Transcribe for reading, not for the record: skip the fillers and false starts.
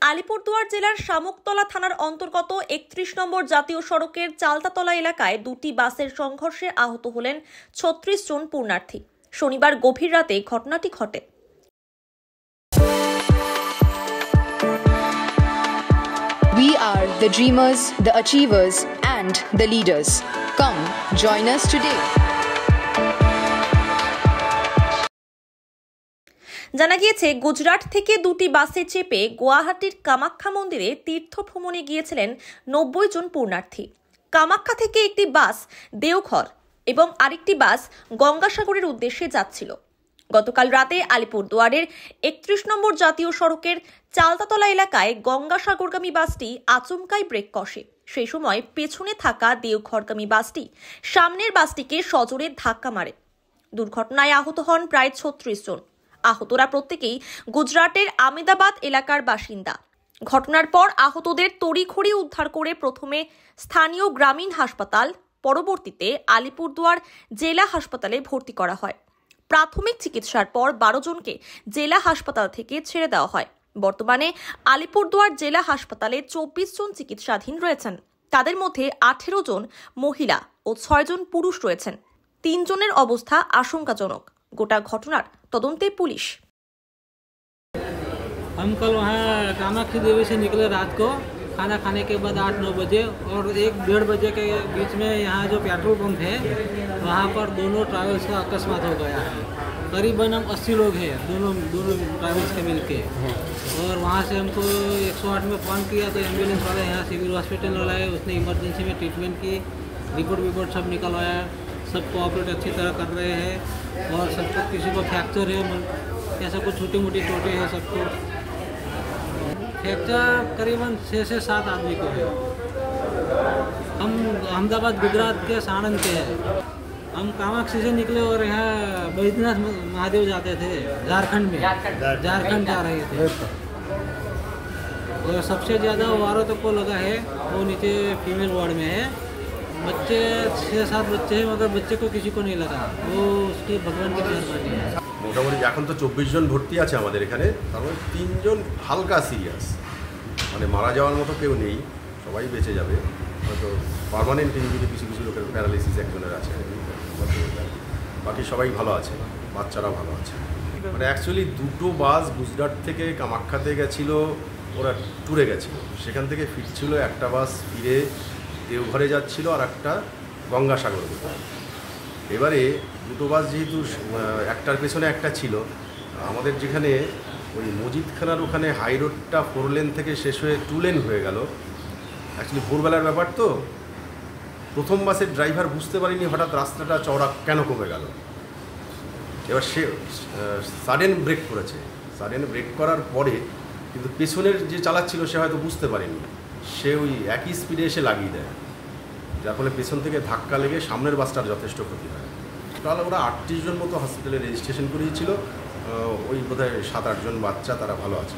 আলিপুরদুয়ার জেলার শামুকতলা থানার অন্তর্গত ৩১ নম্বর জাতীয় সড়কের চালতাতলা এলাকায় দুটি বাসের সংঘর্ষে আহত হলেন ৩৬ জন পুণ্যার্থী। শনিবার গভীর রাতে ঘটনাটি ঘটে। We are the dreamers, the achievers, and the leaders. Come, join us today. জানা গিয়েছে, গুজরাট থেকে দুটি বাসে চেপে গুয়াহাটির কামাখ্যা মন্দিরে তীর্থ ভ্রমণে গিয়েছিলেন ৯০ জন পুণ্যার্থী। কামাখ্যা থেকে একটি বাস দেওঘর এবং আরেকটি বাস গঙ্গাসাগরের উদ্দেশ্যে যাচ্ছিল। গতকাল রাতে আলিপুরদুয়ারের ৩১ নম্বর জাতীয় সড়কের চালতাতলা এলাকায় গঙ্গাসাগরগামী বাসটি আচমকাই ব্রেক কষে। সেই সময় পেছনে থাকা দেওঘরগামী বাসটি সামনের বাসটিকে সজোরে ধাক্কা মারে। দুর্ঘটনায় আহত হন প্রায় ৩৬ জন। আহতরা প্রত্যেকেই গুজরাটের আমেদাবাদ এলাকার বাসিন্দা। ঘটনার পর আহতদের তড়িঘড়ি উদ্ধার করে প্রথমে স্থানীয় গ্রামীণ হাসপাতাল, পরবর্তীতে আলিপুরদুয়ার জেলা হাসপাতালে ভর্তি করা হয়। প্রাথমিক চিকিৎসার পর ১২ জনকে জেলা হাসপাতাল থেকে ছেড়ে দেওয়া হয়। বর্তমানে আলিপুরদুয়ার জেলা হাসপাতালে ২৪ জন চিকিৎসাধীন রয়েছেন। তাদের মধ্যে ১৮ জন মহিলা ও ৬ জন পুরুষ রয়েছেন। ৩ জনের অবস্থা আশঙ্কাজনক। গোটা ঘটনার তদন্তে পুলিশ। हम कल वहाँ कामाख्या देवी से निकले रात को खाना खाने के बाद 8-9 बजे, और 1-1.5 बजे के बीच में यहाँ जो पेट्रोल पंप है वहाँ पर दोनों ट्रैवल्स का अकस्मात हो गया है। करीबन हम 80 लोग हैं दोनों ट्रैवल्स के मिलके। और वहाँ से हमको 108 में फ़ोन किया तो एम्बुलेंस वाला यहाँ सिविल हॉस्पिटल वाला है, उसने इमरजेंसी में ट्रीटमेंट की, रिपोर्ट सब निकलवाया। सब कोऑपरेट अच्छी तरह कर रहे हैं और सबको, किसी को फ्रैक्चर है, ऐसा कुछ छोटी मोटी चोटें हैं सबको। फ्रैक्चर करीबन 6 से 7 आदमी को है। हम अहमदाबाद गुजरात के साणंद के हैं। हम कामाख्या से निकले और यहाँ बैद्यनाथ महादेव जाते थे, झारखंड में जा रहे थे। और सबसे ज़्यादा औरतों को लगा है, वो नीचे फीमेल वार्ड में है। बच्चे 6-7 बच्चे हैं, मगर बच्चे को किसी को नहीं लगा, वो उसकी भगवान की मेहरबानी है। মোটামুটি এখন তো ২৪ জন ভর্তি আছে আমাদের এখানে, তার মধ্যে ৩ জন হালকা সিরিয়াস, মানে মারা যাওয়ার মতো কেউ নেই, সবাই বেঁচে যাবে। হয়তো পার্মানেন্ট ইনজুরি কিছু লোকের, প্যারালাইসিস একজনের আছে, বাকি সবাই ভালো আছে, বাচ্চারা ভালো আছে। মানে অ্যাকচুয়ালি দুটো বাস গুজরাট থেকে কামাখ্যাতে গেছিলো, ওরা ট্যুরে গেছিলো, সেখান থেকে ফিরছিল। একটা বাস ফিরে দেওঘরে যাচ্ছিল আর একটা গঙ্গাসাগর। এবারে দুটো বাস যেহেতু একটার পেছনে একটা ছিল, আমাদের যেখানে ওই মজিদখানার ওখানে হাই রোডটা 4 লেন থেকে শেষ হয়ে 2 লেন হয়ে গেল। অ্যাকচুয়ালি ভোরবেলার ব্যাপার তো, প্রথম বাসের ড্রাইভার বুঝতে পারিনি হঠাৎ রাস্তাটা চওড়া কেন কমে গেল। এবার সে সাডেন ব্রেক করেছে। সাডেন ব্রেক করার পরে কিন্তু পেছনের যে চালাচ্ছিল সে হয়তো বুঝতে পারেনি, সে ওই একই স্পিডে এসে লাগিয়ে দেয়, যার ফলে পেছন থেকে ধাক্কা লেগে সামনের বাসটার যথেষ্ট ক্ষতি হয়। তাহলে ওরা ৩৮ জন মতো হসপিটালে রেজিস্ট্রেশন করিয়েছিল, ওই বোধহয় ৭-৮ জন বাচ্চা, তারা ভালো আছে।